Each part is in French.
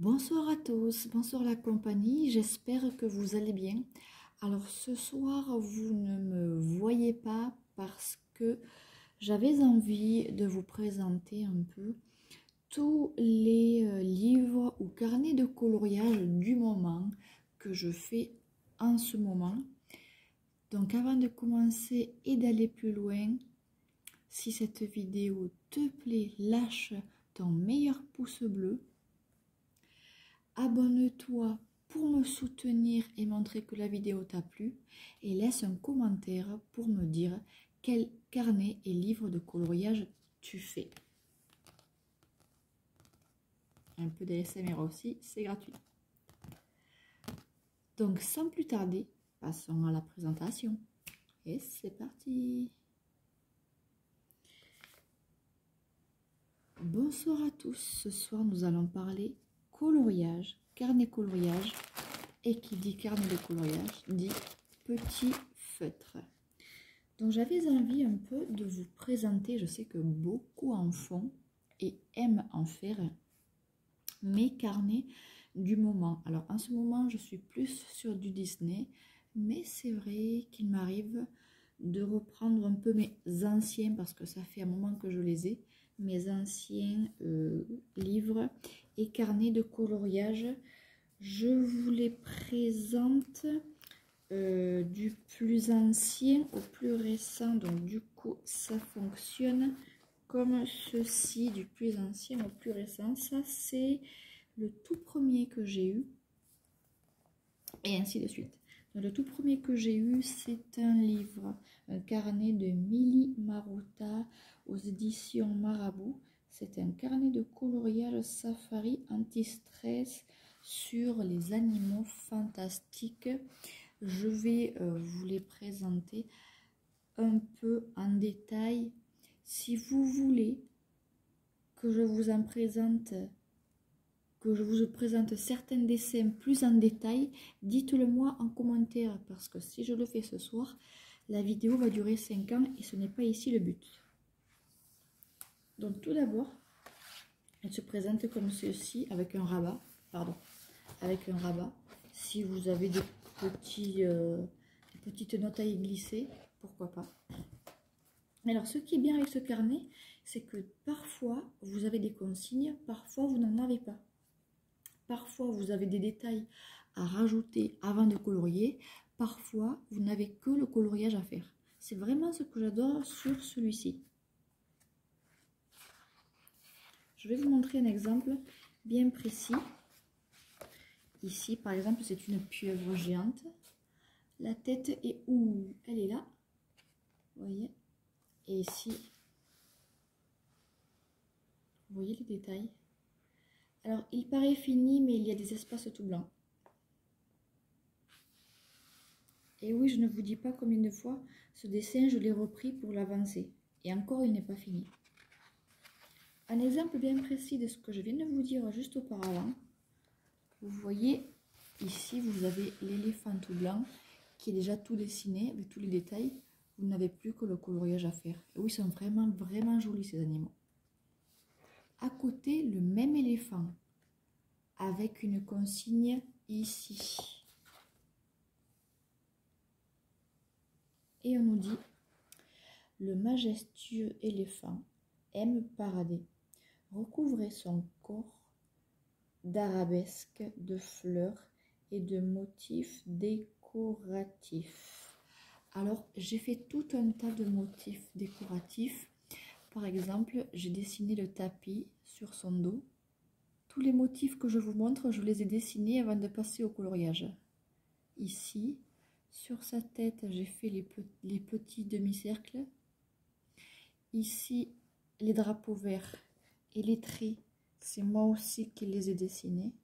Bonsoir à tous, bonsoir la compagnie, j'espère que vous allez bien. Alors ce soir, vous ne me voyez pas parce que j'avais envie de vous présenter un peu tous les livres ou carnets de coloriage du moment que je fais en ce moment. Donc avant de commencer et d'aller plus loin, si cette vidéo te plaît, lâche ton meilleur pouce bleu. Abonne-toi pour me soutenir et montrer que la vidéo t'a plu et laisse un commentaire pour me dire quel carnet et livre de coloriage tu fais. Un peu d'ASMR aussi, c'est gratuit. Donc sans plus tarder, passons à la présentation. Et c'est parti! Bonsoir à tous, ce soir nous allons parler coloriage, carnet coloriage, et qui dit carnet de coloriage dit petit feutre. Donc j'avais envie un peu de vous présenter, je sais que beaucoup en font et aiment en faire, mes carnets du moment. Alors en ce moment je suis plus sur du Disney, mais c'est vrai qu'il m'arrive de reprendre un peu mes anciens, parce que ça fait un moment que je les ai, mes anciens livres et carnets de coloriage. Je vous les présente du plus ancien au plus récent, donc du coup ça fonctionne comme ceci, du plus ancien au plus récent. Ça c'est le tout premier que j'ai eu et ainsi de suite. Donc, le tout premier que j'ai eu, c'est un livre, un carnet de Mili Maruta aux éditions Marabout. C'est un carnet de coloriage safari anti-stress sur les animaux fantastiques. Je vais vous les présenter un peu en détail. Si vous voulez que je vous en présente, que je vous présente certains dessins plus en détail, dites-le moi en commentaire, parce que si je le fais ce soir, la vidéo va durer 5 ans et ce n'est pas ici le but. Donc tout d'abord, elle se présente comme ceci avec un rabat, avec un rabat. Si vous avez des petites notes à y glisser, pourquoi pas. Alors ce qui est bien avec ce carnet, c'est que parfois vous avez des consignes, parfois vous n'en avez pas. Parfois, vous avez des détails à rajouter avant de colorier. Parfois, vous n'avez que le coloriage à faire. C'est vraiment ce que j'adore sur celui-ci. Je vais vous montrer un exemple bien précis. Ici, par exemple, c'est une pieuvre géante. La tête est où? Elle est là. Vous voyez? Et ici, vous voyez les détails? Alors, il paraît fini, mais il y a des espaces tout blancs. Et oui, je ne vous dis pas combien de fois ce dessin, je l'ai repris pour l'avancer. Et encore, il n'est pas fini. Un exemple bien précis de ce que je viens de vous dire juste auparavant. Vous voyez, ici, vous avez l'éléphant tout blanc qui est déjà tout dessiné avec tous les détails. Vous n'avez plus que le coloriage à faire. Et oui, ils sont vraiment, vraiment jolis ces animaux. À côté, le même éléphant avec une consigne ici. Et on nous dit, le majestueux éléphant aime parader, recouvrer son corps d'arabesques, de fleurs et de motifs décoratifs. Alors, j'ai fait tout un tas de motifs décoratifs. Par exemple, j'ai dessiné le tapis sur son dos. Tous les motifs que je vous montre, je les ai dessinés avant de passer au coloriage. Ici, sur sa tête, j'ai fait les petits demi-cercles. Ici, les drapeaux verts et les traits, c'est moi aussi qui les ai dessinés.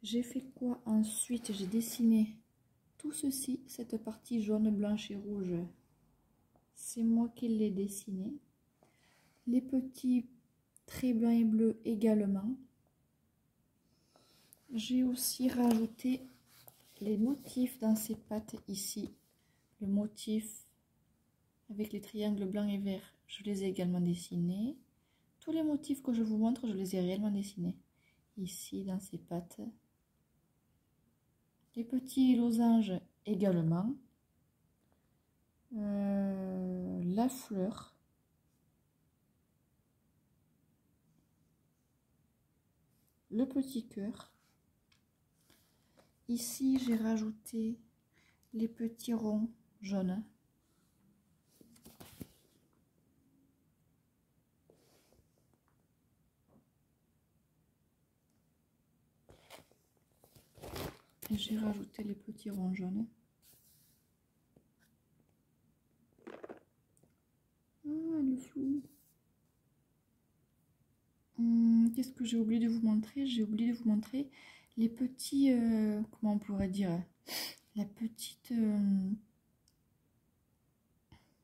J'ai fait quoi ensuite? J'ai dessiné tout ceci, cette partie jaune, blanche et rouge. C'est moi qui l'ai dessiné. Les petits traits blancs et bleus également. J'ai aussi rajouté les motifs dans ces pattes ici. Le motif avec les triangles blancs et verts, je les ai également dessinés. Tous les motifs que je vous montre, je les ai réellement dessinés. Ici, dans ces pattes. Les petits losanges également. La fleur. Le petit cœur. Ici, j'ai rajouté les petits ronds jaunes. Et j'ai rajouté les petits ronds jaunes. Ah, le flou. Qu'est-ce que j'ai oublié de vous montrer? J'ai oublié de vous montrer les petits... comment on pourrait dire? La petite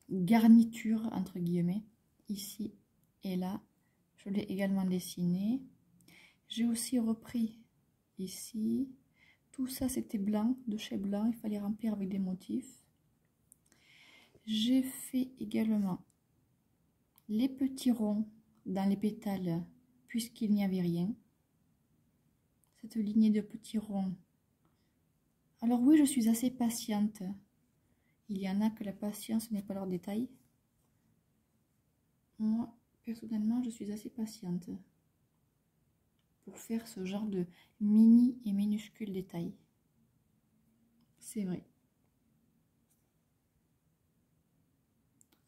garniture, entre guillemets, ici et là. Je l'ai également dessiné. J'ai aussi repris ici. Tout ça, c'était blanc, de chez blanc. Il fallait remplir avec des motifs. J'ai fait également les petits ronds dans les pétales, puisqu'il n'y avait rien. Cette lignée de petits ronds. Alors oui, je suis assez patiente. Il y en a que la patience n'est pas leur détail. Moi, personnellement, je suis assez patiente pour faire ce genre de mini et minuscules détails. C'est vrai.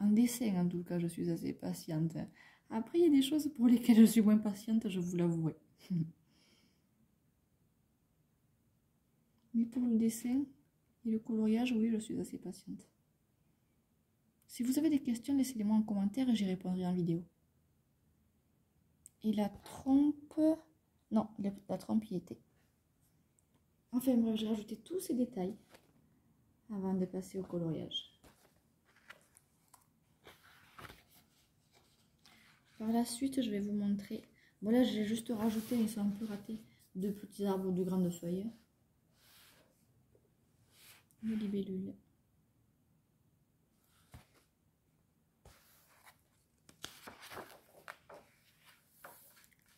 En dessin, en tout cas, je suis assez patiente. Après, il y a des choses pour lesquelles je suis moins patiente, je vous l'avouerai. Mais pour le dessin et le coloriage, oui, je suis assez patiente. Si vous avez des questions, laissez-les-moi en commentaire et j'y répondrai en vidéo. Et la trompe... Non, la trompe y était. Enfin bref, j'ai rajouté tous ces détails avant de passer au coloriage. Par la suite, je vais vous montrer... Bon là, j'ai juste rajouté, ils sont un peu ratés, deux petits arbres de grandes feuilles. Une libellule.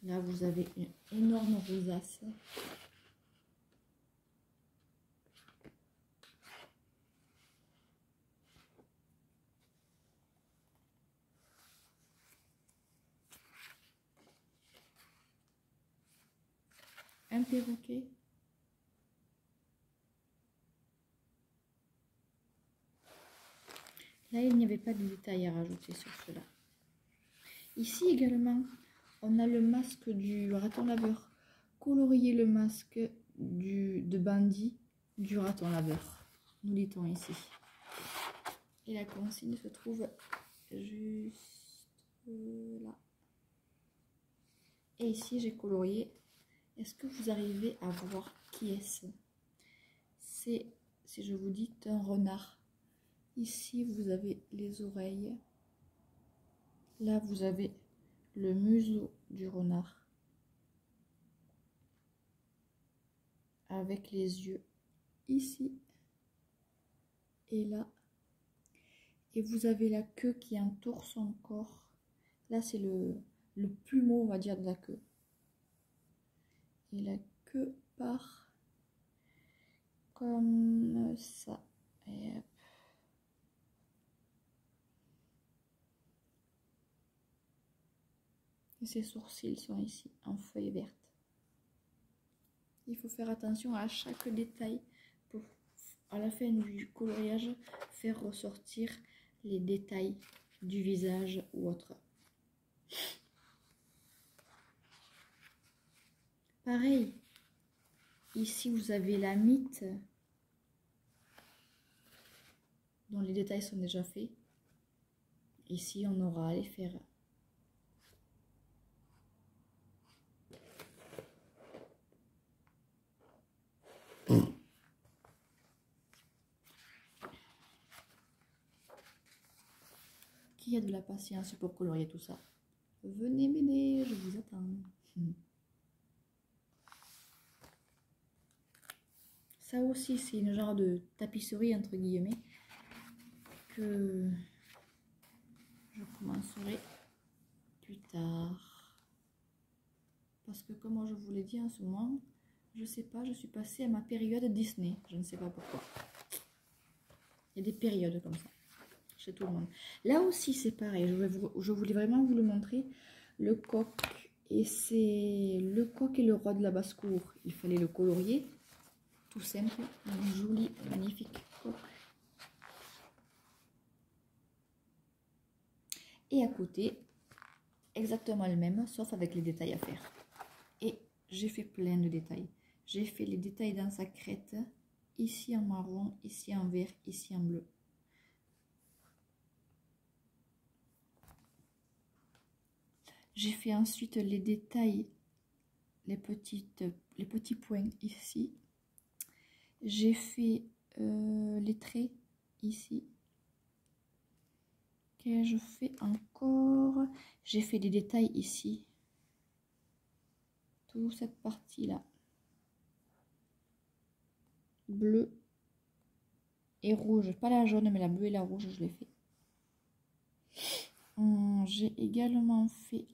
Là, vous avez une énorme rosace. Un perroquet. Là, il n'y avait pas de détails à rajouter sur cela. Ici également, on a le masque du raton laveur. Colorier le masque de Bandi du raton laveur. Nous dit-on ici. Et la consigne se trouve juste là. Et ici, j'ai colorié. Est-ce que vous arrivez à voir qui est-ce? C'est, si je vous dis, un renard. Ici, vous avez les oreilles. Là, vous avez le museau du renard. Avec les yeux ici et là. Et vous avez la queue qui entoure son corps. Là, c'est le plumeau, on va dire, de la queue. Et la queue part comme ça. Et hop. Et ses sourcils sont ici, en feuille verte. Il faut faire attention à chaque détail pour, à la fin du coloriage, faire ressortir les détails du visage ou autre. Pareil, ici vous avez la mythe dont les détails sont déjà faits. Ici on aura à les faire. Qui a de la patience pour colorier tout ça? Venez m'aider, je vous attends. Ça aussi, c'est une genre de tapisserie, entre guillemets, que je commencerai plus tard. Parce que comme je vous l'ai dit en ce moment, je sais pas, je suis passée à ma période Disney. Je ne sais pas pourquoi. Il y a des périodes comme ça, chez tout le monde. Là aussi, c'est pareil. Je voulais vraiment vous le montrer. Le coq, et c'est le coq et le roi de la basse-cour. Il fallait le colorier. Tout simple. Un joli, magnifique coq. Et à côté, exactement le même, sauf avec les détails à faire. Et j'ai fait plein de détails. J'ai fait les détails dans sa crête, ici en marron, ici en vert, ici en bleu. J'ai fait ensuite les détails, les petits points ici. J'ai fait les traits ici. Qu'ai-je fait encore? J'ai fait des détails ici. Toute cette partie-là. Bleu et rouge. Pas la jaune, mais la bleue et la rouge, je l'ai fait. J'ai également fait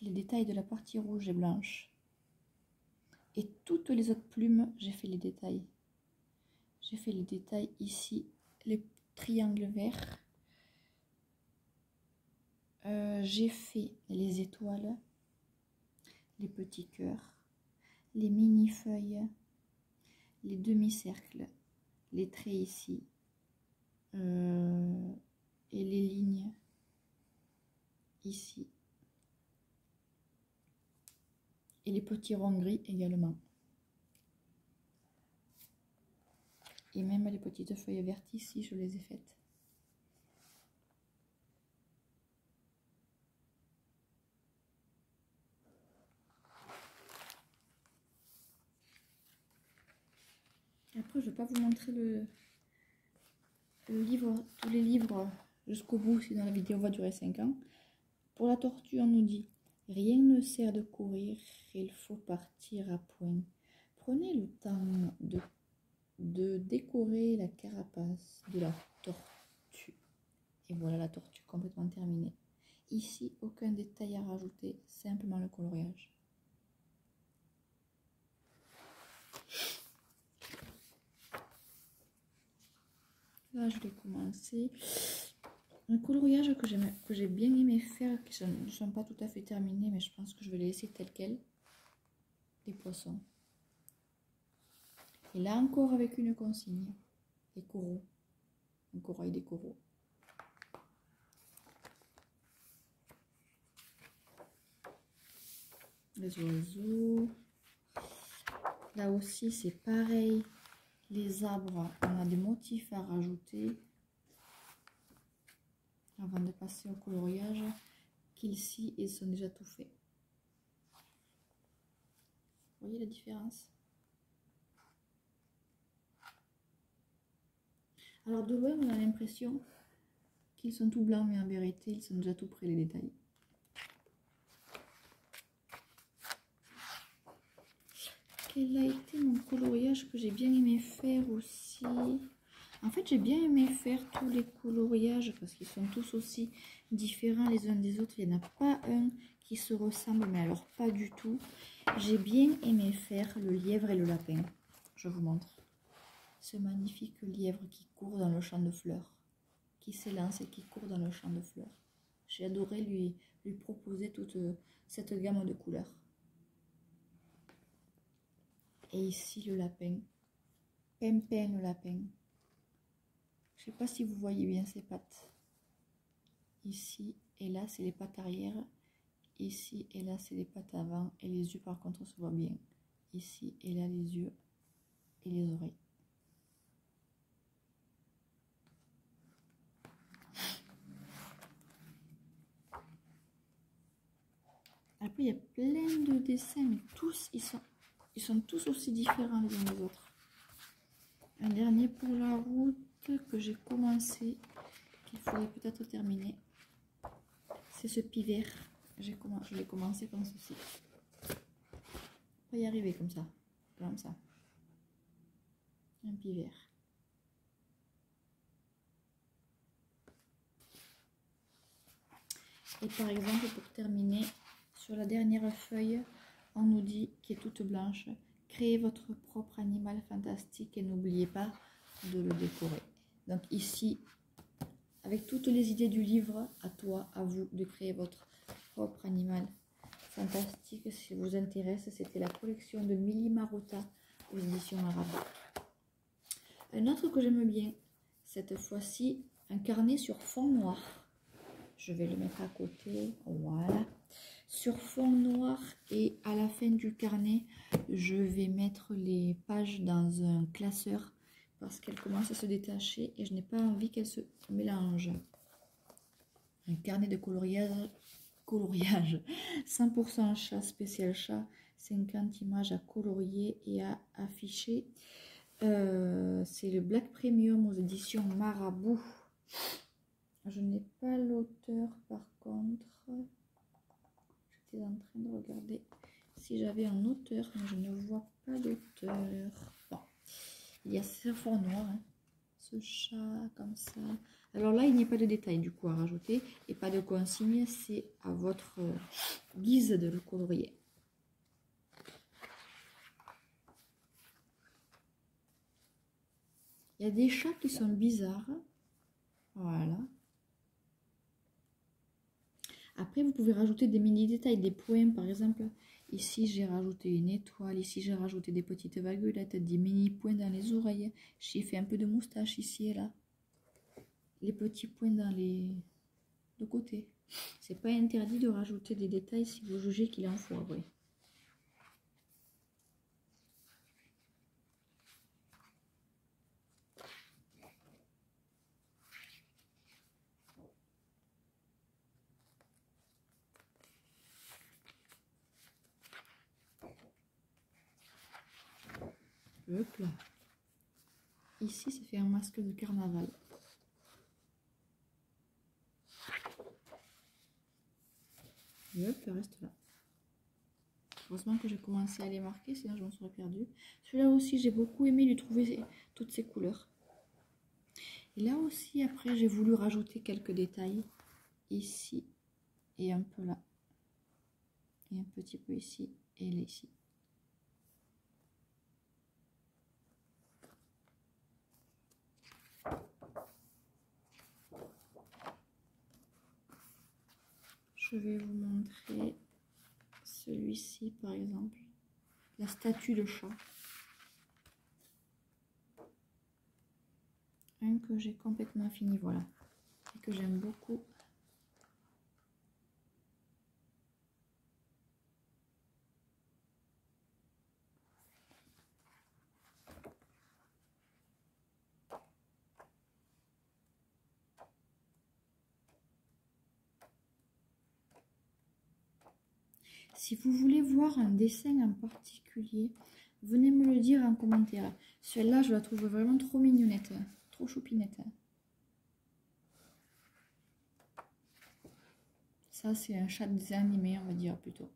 les détails de la partie rouge et blanche. Et toutes les autres plumes, j'ai fait les détails. J'ai fait les détails ici, les triangles verts. J'ai fait les étoiles, les petits cœurs, les mini-feuilles, les demi-cercles, les traits ici, et les lignes ici. Et les petits ronds gris également. Et même les petites feuilles vertes ici, je les ai faites. Après, je ne vais pas vous montrer le livre, tous les livres jusqu'au bout, sinon la vidéo va durer 5 ans. Pour la tortue, on nous dit « Rien ne sert de courir, il faut partir à point. Prenez le temps de décorer la carapace de la tortue. » Et voilà la tortue complètement terminée. Ici, aucun détail à rajouter, simplement le coloriage. Là, je vais commencer. Un coloriage que j'ai bien aimé faire, qui ne sont pas tout à fait terminés, mais je pense que je vais les laisser tels quels. Des poissons. Et là encore avec une consigne. Des coraux. Un corail des coraux. Les oiseaux. Là aussi, c'est pareil. Les arbres, on a des motifs à rajouter. Avant de passer au coloriage, qu'ici, ils sont déjà tout faits. Vous voyez la différence? Alors de loin, on a l'impression qu'ils sont tout blancs, mais en vérité, ils sont déjà tout près les détails. Quel a été mon coloriage que j'ai bien aimé faire aussi? En fait, j'ai bien aimé faire tous les coloriages parce qu'ils sont tous aussi différents les uns des autres. Il n'y en a pas un qui se ressemble, mais alors pas du tout. J'ai bien aimé faire le lièvre et le lapin. Je vous montre. Ce magnifique lièvre qui court dans le champ de fleurs, qui s'élance et qui court dans le champ de fleurs. J'ai adoré lui proposer toute cette gamme de couleurs. Et ici le lapin, Pimpin le lapin. Je ne sais pas si vous voyez bien ses pattes. Ici et là c'est les pattes arrière. Ici et là c'est les pattes avant. Et les yeux par contre se voient bien. Ici et là les yeux et les oreilles. Après il y a plein de dessins, mais tous ils sont tous aussi différents les uns des autres. Un dernier pour la route que j'ai commencé, qu'il faudrait peut-être terminer. C'est ce pivert. Je l'ai commencé comme ceci. On va y arriver comme ça. Comme ça. Un pivert. Et par exemple, pour terminer, sur la dernière feuille, on nous dit, qui est toute blanche, créez votre propre animal fantastique et n'oubliez pas de le décorer. Donc ici, avec toutes les idées du livre, à toi, à vous, de créer votre propre animal fantastique. Si ça vous intéresse, c'était la collection de Mili Marotta aux éditions Marabout. Un autre que j'aime bien, cette fois-ci, un carnet sur fond noir. Je vais le mettre à côté, voilà. Sur fond noir, et à la fin du carnet, je vais mettre les pages dans un classeur parce qu'elles commencent à se détacher et je n'ai pas envie qu'elles se mélangent. Un carnet de coloriage 100% chat, spécial chat, 50 images à colorier et à afficher. C'est le Black Premium aux éditions Marabout. Je n'ai pas l'auteur par contre. J'étais en train de regarder si j'avais un auteur, mais je ne vois pas d'auteur. Bon. Il y a ce fond noir, hein. Ce chat comme ça. Alors là, il n'y a pas de détails du coup à rajouter et pas de consigne. C'est à votre guise de le colorier. Il y a des chats qui sont bizarres. Voilà. Après, vous pouvez rajouter des mini détails, des points. Par exemple, ici, j'ai rajouté une étoile. Ici, j'ai rajouté des petites vaguelettes, des mini points dans les oreilles. J'ai fait un peu de moustache ici et là. Les petits points dans les deux côtés. C'est pas interdit de rajouter des détails si vous jugez qu'il en faut après. Hop là. Ici, ça fait un masque de carnaval. Et hop, le reste là. Heureusement que j'ai commencé à les marquer, sinon je m'en serais perdue. Celui-là aussi, j'ai beaucoup aimé lui trouver toutes ces couleurs. Et là aussi, après, j'ai voulu rajouter quelques détails. Ici et un peu là. Et un petit peu ici et là ici. Je vais vous montrer celui-ci par exemple. La statue de chat. Un que j'ai complètement fini, voilà. Et que j'aime beaucoup. Si vous voulez voir un dessin en particulier, venez me le dire en commentaire. Celle-là, je la trouve vraiment trop mignonnette, trop choupinette. Ça, c'est un chat de dessin animé, on va dire plutôt.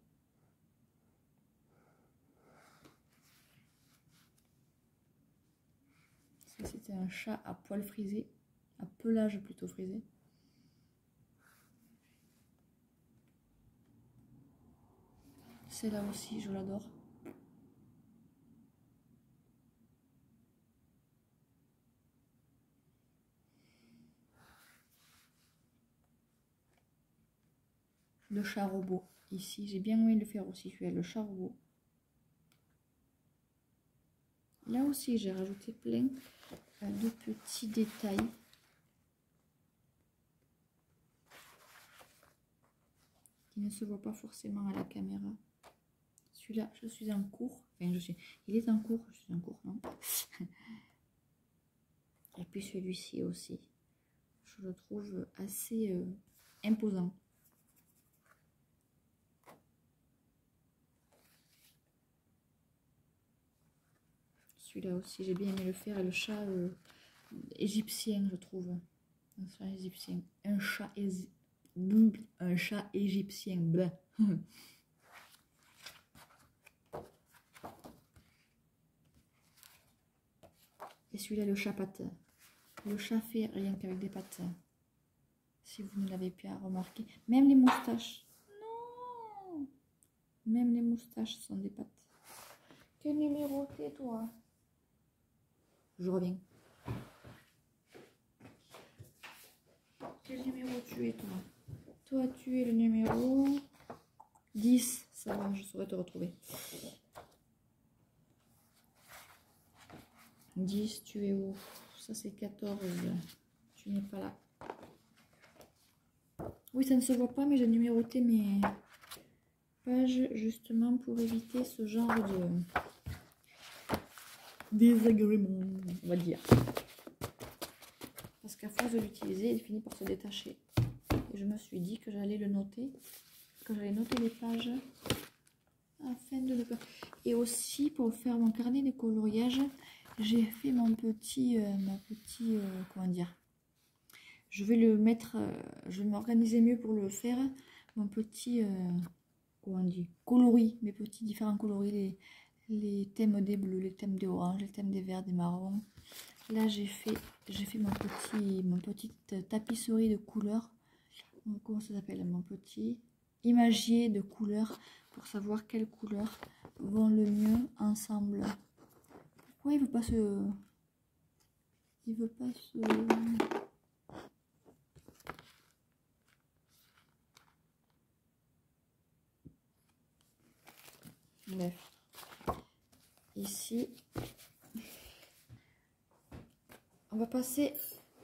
Ça, c'était un chat à poil frisé, à pelage plutôt frisé. Celle-là aussi, je l'adore. Le chat robot. Ici, j'ai bien aimé le faire aussi, celui-là, le chat robot. Là aussi, j'ai rajouté plein de petits détails. Qui ne se voient pas forcément à la caméra. Celui-là, je suis en cours. Enfin, il est en cours, je suis en cours, non? Et puis celui-ci aussi. Je le trouve assez imposant. Celui-là aussi, j'ai bien aimé le faire. Et le chat égyptien, je trouve. Un chat égyptien. Un chat égyptien. Blah. Et celui-là, le chat patte. Le chat fait rien qu'avec des pattes. Si vous ne l'avez pas remarqué. Même les moustaches. Non! Même les moustaches sont des pattes. Quel numéro t'es, toi? Je reviens. Quel numéro tu es, toi? Toi, tu es le numéro 10. Ça va, je saurais te retrouver. 10, tu es où? Ça, c'est 14. Tu n'es pas là. Oui, ça ne se voit pas, mais j'ai numéroté mes pages justement pour éviter ce genre de désagrément, on va dire. Parce qu'à force de l'utiliser, il finit par se détacher. Et je me suis dit que j'allais le noter, que j'allais noter les pages afin de ne pas... Et aussi, pour faire mon carnet de coloriage, j'ai fait mon petit, comment dire, je vais le mettre, je vais m'organiser mieux pour le faire, mon petit, comment on dit, coloris, mes petits différents coloris, les thèmes des bleus, les thèmes des oranges, les thèmes des verts, des marrons. Là, j'ai fait mon petite tapisserie de couleurs. Comment ça s'appelle? Mon petit imagier de couleurs pour savoir quelles couleurs vont le mieux ensemble. Pourquoi il veut pas se... Il veut pas se... Bref. Ici, on va passer,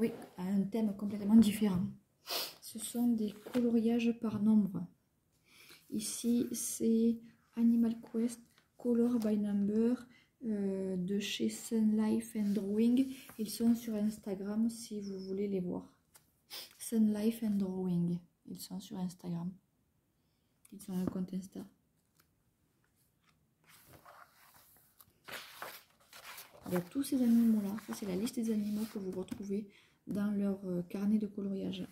oui, à un thème complètement différent. Ce sont des coloriages par nombre. Ici, c'est Animal Quest Color by Number de chez Sun Life and Drawing. Ils sont sur Instagram si vous voulez les voir. Sun Life and Drawing. Ils sont sur Instagram. Ils sont un compte Insta. Il y a tous ces animaux-là. Ça, c'est la liste des animaux que vous retrouvez dans leur carnet de coloriage.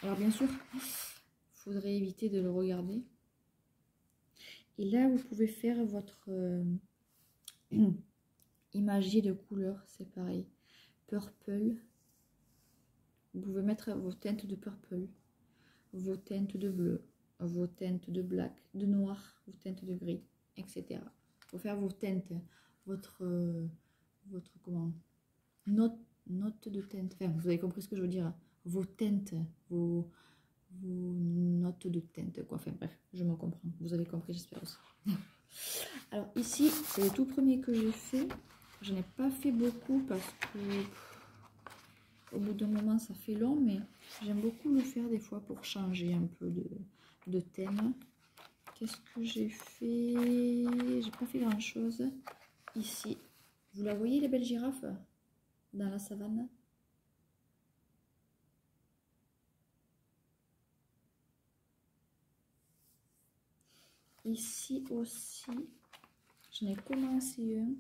Alors, bien sûr, il faudrait éviter de le regarder. Et là, vous pouvez faire votre imagier de couleurs. C'est pareil. Purple. Vous pouvez mettre vos teintes de purple, vos teintes de bleu, vos teintes de black, de noir, vos teintes de gris, etc. Pour faire vos teintes, votre comment, note de teinte. Enfin, vous avez compris ce que je veux dire. Vos teintes, vos notes de teinte, quoi. Enfin bref, je me comprends. Vous avez compris, j'espère aussi. Alors ici, c'est le tout premier que j'ai fait. Je n'ai pas fait beaucoup parce que au bout d'un moment, ça fait long, mais j'aime beaucoup le faire des fois pour changer un peu de thème. Qu'est-ce que j'ai fait? J'ai pas fait grand chose ici. Vous la voyez, la belle girafe dans la savane? Ici aussi, j'en ai commencé un.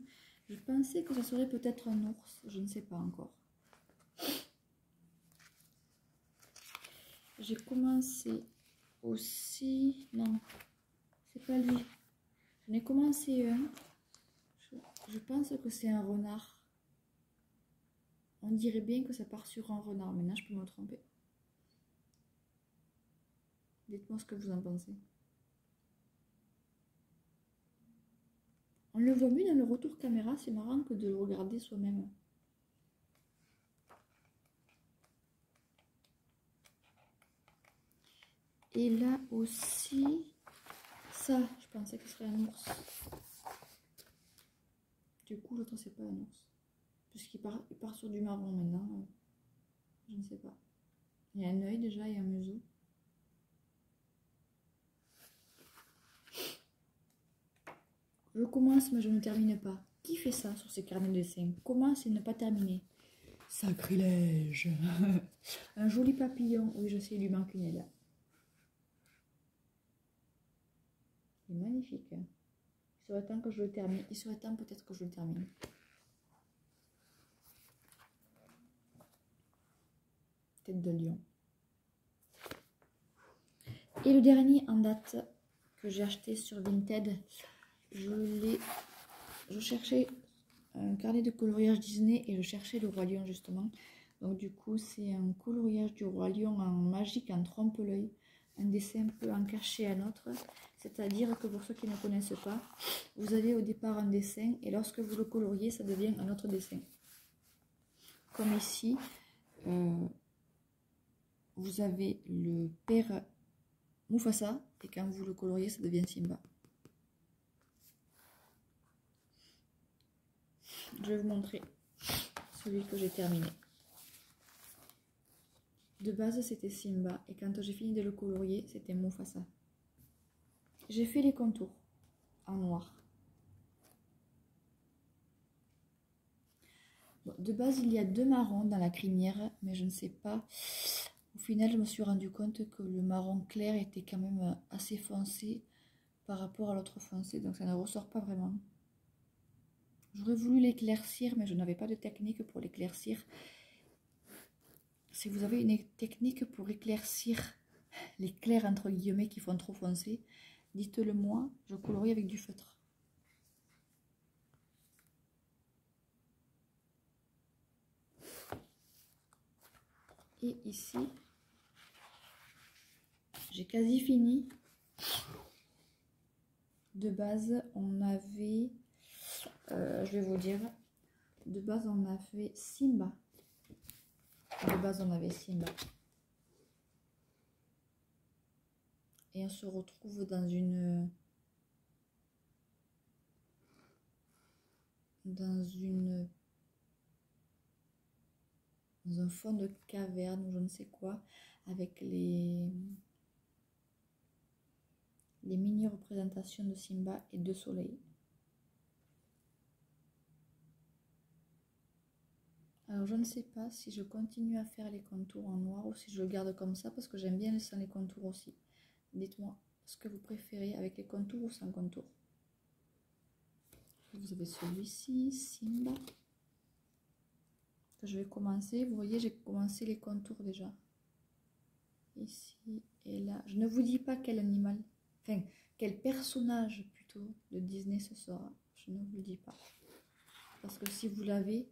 Je pensais que ça serait peut-être un ours, je ne sais pas encore. J'ai commencé aussi, non, c'est pas lui. J'en ai commencé un. Je pense que c'est un renard. On dirait bien que ça part sur un renard. Maintenant, je peux me tromper. Dites-moi ce que vous en pensez. On le voit mieux dans le retour caméra. C'est marrant que de le regarder soi-même. Et là aussi, ça, je pensais que ce serait un ours. Du coup, l'autre, c'est pas un ours. Puisqu'il part sur du marron maintenant. Je ne sais pas. Il y a un œil déjà et un museau. Je commence, mais je ne termine pas. Qui fait ça sur ses carnets de dessin? Commence et ne pas terminer. Sacrilège. Un joli papillon. Oui, je sais, il lui manque une aile. Il est magnifique. Il serait temps que je le termine. Il serait temps peut-être que je le termine. Tête de lion. Et le dernier en date que j'ai acheté sur Vinted, je cherchais un carnet de coloriage Disney et je cherchais le Roi Lion justement. Donc du coup c'est un coloriage du Roi Lion en magique, en trompe-l'œil. un dessin peut en cacher un autre. C'est-à-dire que pour ceux qui ne connaissent pas, vous avez au départ un dessin et lorsque vous le coloriez, ça devient un autre dessin. Comme ici, vous avez le père Mufasa et quand vous le coloriez, ça devient Simba. Je vais vous montrer celui que j'ai terminé. De base, c'était Simba et quand j'ai fini de le colorier, c'était Mufasa. J'ai fait les contours en noir. Bon, de base, il y a 2 marrons dans la crinière, mais je ne sais pas. Au final, je me suis rendu compte que le marron clair était quand même assez foncé par rapport à l'autre foncé, donc ça ne ressort pas vraiment. J'aurais voulu l'éclaircir, mais je n'avais pas de technique pour l'éclaircir. Si vous avez une technique pour éclaircir les clairs entre guillemets qui font trop foncé, dites-le moi, je colorie avec du feutre. Et ici, j'ai quasi fini. De base, on avait, je vais vous dire, de base on avait Simba. De base on avait Simba. Et on se retrouve dans un fond de caverne ou je ne sais quoi, avec les mini-représentations de Simba et de Soleil. Alors je ne sais pas si je continue à faire les contours en noir ou si je le garde comme ça parce que j'aime bien sans les contours aussi. Dites-moi ce que vous préférez avec les contours ou sans contours. Vous avez celui-ci, Simba, que je vais commencer. Vous voyez, j'ai commencé les contours déjà. Ici et là. Je ne vous dis pas quel animal, enfin, quel personnage plutôt de Disney ce sera. Je ne vous le dis pas. Parce que si vous l'avez,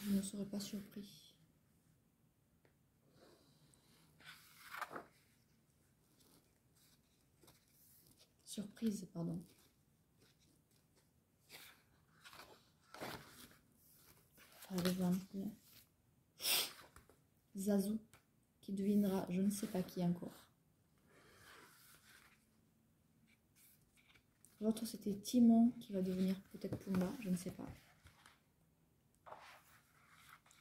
vous ne serez pas surpris. Surprise, pardon. Par exemple, Zazu, qui deviendra je ne sais pas qui encore. L'autre c'était Timon, qui va devenir peut-être Pumba, je ne sais pas.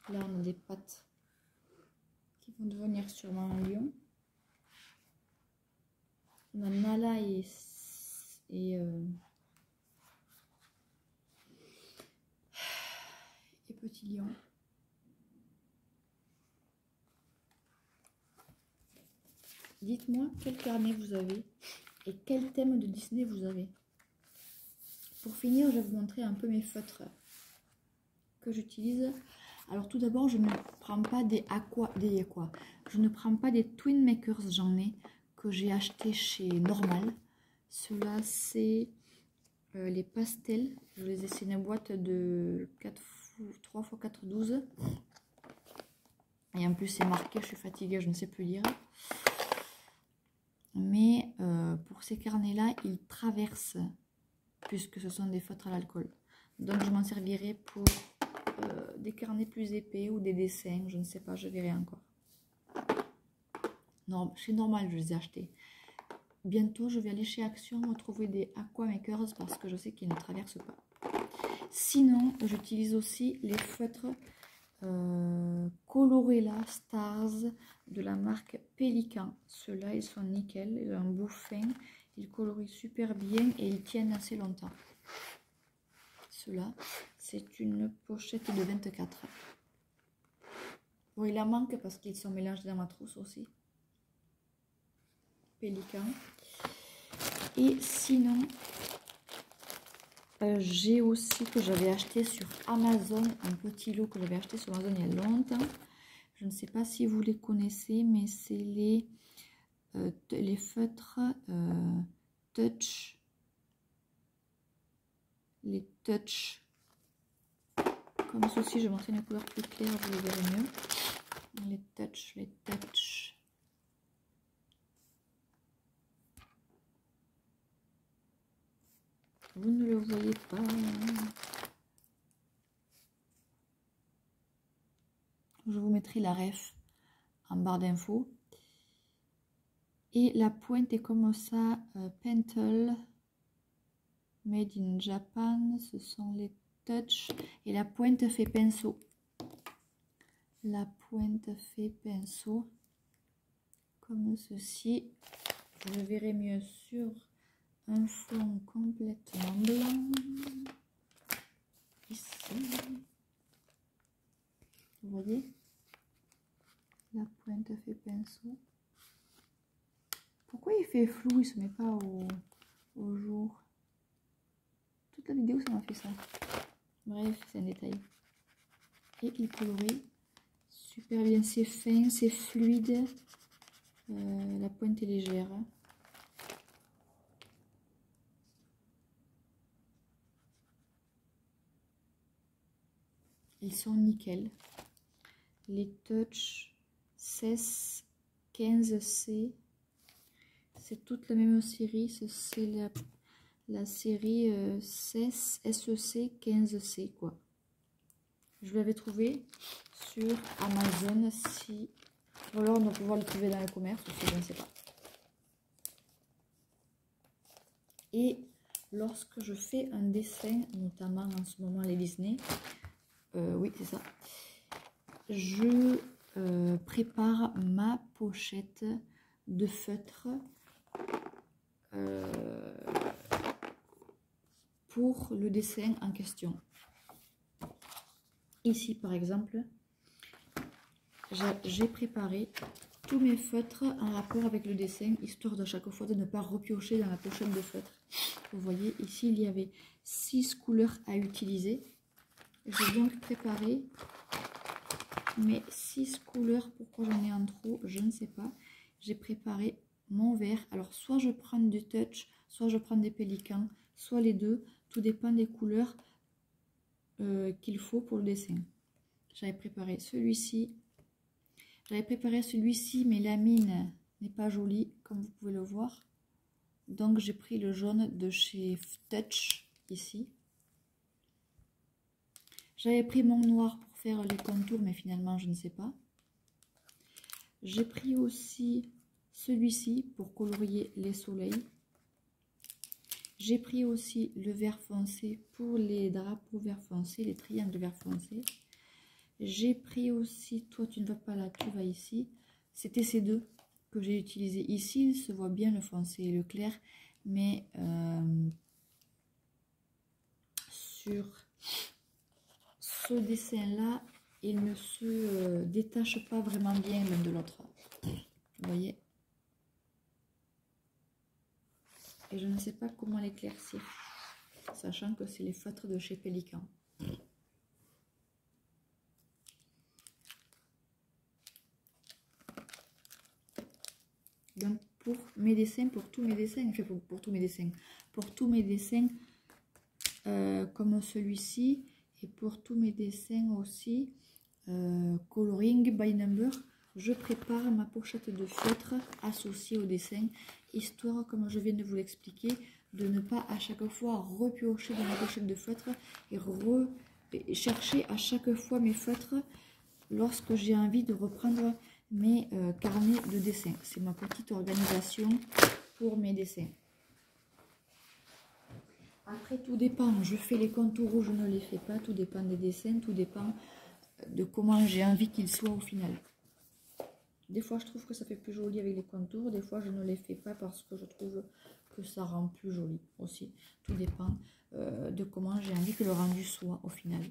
Là on a des pattes qui vont devenir sûrement un lion. On a Nala et Petit Lion. Dites-moi quel carnet vous avez et quel thème de Disney vous avez. Pour finir, je vais vous montrer un peu mes feutres que j'utilise. Alors tout d'abord, je ne prends pas je ne prends pas des Twin Makers, j'en ai que j'ai acheté chez Normal. Ceux-là, c'est les pastels. Je les ai, c'est une boîte de 3 x 4, 12. Et en plus, c'est marqué, je suis fatiguée, je ne sais plus lire. Mais pour ces carnets-là, ils traversent, puisque ce sont des feutres à l'alcool. Donc, je m'en servirai pour des carnets plus épais ou des dessins, je ne sais pas, je verrai encore. Non, chez Normal, je les ai achetés. Bientôt, je vais aller chez Action retrouver des Aqua Makers parce que je sais qu'ils ne traversent pas. Sinon, j'utilise aussi les feutres Colorella Stars de la marque Pélican. Ceux-là, ils sont nickel, ils ont un bout fin, ils colorient super bien et ils tiennent assez longtemps. Ceux-là, c'est une pochette de 24. Bon, il en manque parce qu'ils sont mélangés dans ma trousse aussi. Pélican. Et sinon, j'ai aussi que j'avais acheté sur Amazon, un petit lot que j'avais acheté sur Amazon il y a longtemps. Je ne sais pas si vous les connaissez, mais c'est les feutres Touch. Les Touch. Comme ceci, je vais montrer une couleur plus claire, vous le verrez mieux. Les Touch. Vous ne le voyez pas. Je vous mettrai la ref en barre d'infos. Et la pointe est comme ça, Pentel, made in Japan. Ce sont les touch. Et la pointe fait pinceau. La pointe fait pinceau. Comme ceci. Vous le verrez mieux sur un fond complètement blanc. Ici. Vous voyez? La pointe fait pinceau. Pourquoi il fait flou? Il se met pas au jour. Toute la vidéo, ça m'a fait ça. Bref, c'est un détail. Et il colorie super bien. C'est fin, c'est fluide. La pointe est légère. Ils sont nickel. Les touch 16 15C. C'est toute la même série. C'est la série SEC 15C quoi. Je l'avais trouvé sur Amazon. Si ou alors on doit pouvoir le trouver dans le commerce aussi, je ne sais pas. Et lorsque je fais un dessin, notamment en ce moment les Disney, oui c'est ça, je prépare ma pochette de feutre pour le dessin en question. Ici par exemple, j'ai préparé tous mes feutres en rapport avec le dessin, histoire de chaque fois de ne pas repiocher dans la pochette de feutre. Vous voyez, ici il y avait 6 couleurs à utiliser. J'ai donc préparé mes 6 couleurs. Pourquoi j'en ai en trop, je ne sais pas. J'ai préparé mon vert. Alors soit je prends du touch, soit je prends des pélicans, soit les deux. Tout dépend des couleurs qu'il faut pour le dessin. J'avais préparé celui-ci. Mais la mine n'est pas jolie, comme vous pouvez le voir. Donc j'ai pris le jaune de chez Touch, ici. J'avais pris mon noir pour faire les contours, mais finalement je ne sais pas. J'ai pris aussi celui-ci pour colorier les soleils. J'ai pris aussi le vert foncé pour les drapeaux vert foncé, les triangles vert foncé. J'ai pris aussi, toi tu ne vas pas là, tu vas ici. C'était ces deux que j'ai utilisés ici. Il se voit bien le foncé et le clair, mais sur ce dessin-là, il ne se détache pas vraiment bien l'un de l'autre. Vous voyez? Et je ne sais pas comment l'éclaircir, sachant que c'est les feutres de chez Pélican. Donc pour mes dessins, pour tous mes dessins, comme celui-ci, et pour tous mes dessins aussi, coloring by number, je prépare ma pochette de feutre associée au dessin, histoire, comme je viens de vous l'expliquer, de ne pas à chaque fois repiocher dans la pochette de feutre et chercher à chaque fois mes feutres lorsque j'ai envie de reprendre mes carnets de dessin. C'est ma petite organisation pour mes dessins. Après, tout dépend. Je fais les contours ou je ne les fais pas. Tout dépend des dessins. Tout dépend de comment j'ai envie qu'ils soient au final. Des fois, je trouve que ça fait plus joli avec les contours. Des fois, je ne les fais pas parce que je trouve que ça rend plus joli aussi. Tout dépend de comment j'ai envie que le rendu soit au final.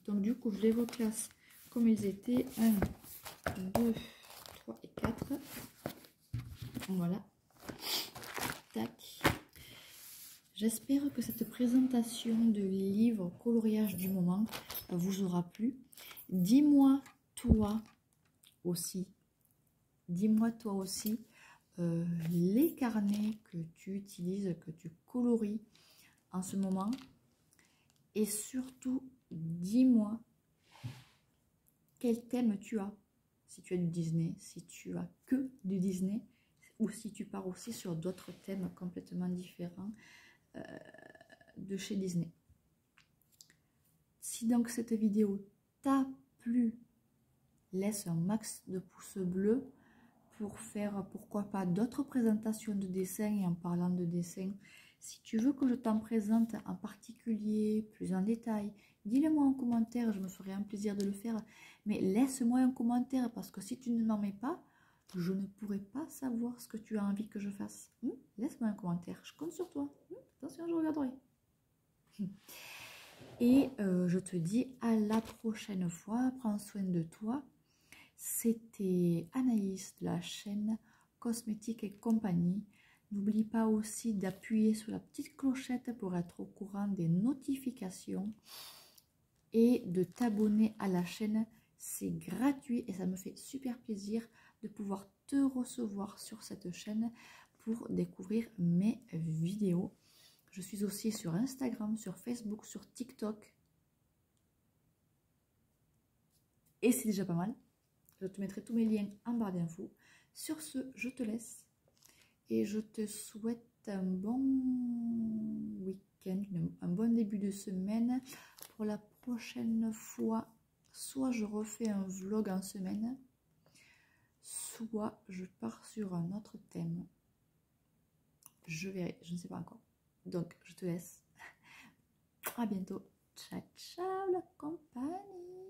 Donc, du coup, je les reclasse comme ils étaient. 1, 2, 3 et 4. Voilà. Tac. J'espère que cette présentation de livre coloriage du moment vous aura plu. Dis-moi toi aussi les carnets que tu utilises, que tu colories en ce moment. Et surtout, dis-moi quel thème tu as. Si tu as du Disney, si tu as que du Disney, ou si tu pars aussi sur d'autres thèmes complètement différents de chez Disney. Si donc cette vidéo t'a plu, laisse un max de pouces bleus pour faire, pourquoi pas, d'autres présentations de dessins. Et en parlant de dessins, si tu veux que je t'en présente en particulier, plus en détail, dis-le-moi en commentaire, je me ferai un plaisir de le faire. Mais laisse-moi un commentaire, parce que si tu ne m'en mets pas, je ne pourrai pas savoir ce que tu as envie que je fasse. Laisse-moi un commentaire, je compte sur toi. Attention, je regarderai. Et je te dis à la prochaine fois, prends soin de toi. C'était Anaïs de la chaîne Cosmétique et compagnie. N'oublie pas aussi d'appuyer sur la petite clochette pour être au courant des notifications et de t'abonner à la chaîne. C'est gratuit et ça me fait super plaisir de pouvoir te recevoir sur cette chaîne pour découvrir mes vidéos. Je suis aussi sur Instagram, sur Facebook, sur TikTok. Et c'est déjà pas mal. Je te mettrai tous mes liens en barre d'infos. Sur ce, je te laisse. Et je te souhaite un bon week-end, un bon début de semaine. Pour la prochaine fois, soit je refais un vlog en semaine, soit je pars sur un autre thème. Je verrai, je ne sais pas encore. Donc, je te laisse. À bientôt. Ciao, ciao la compagnie.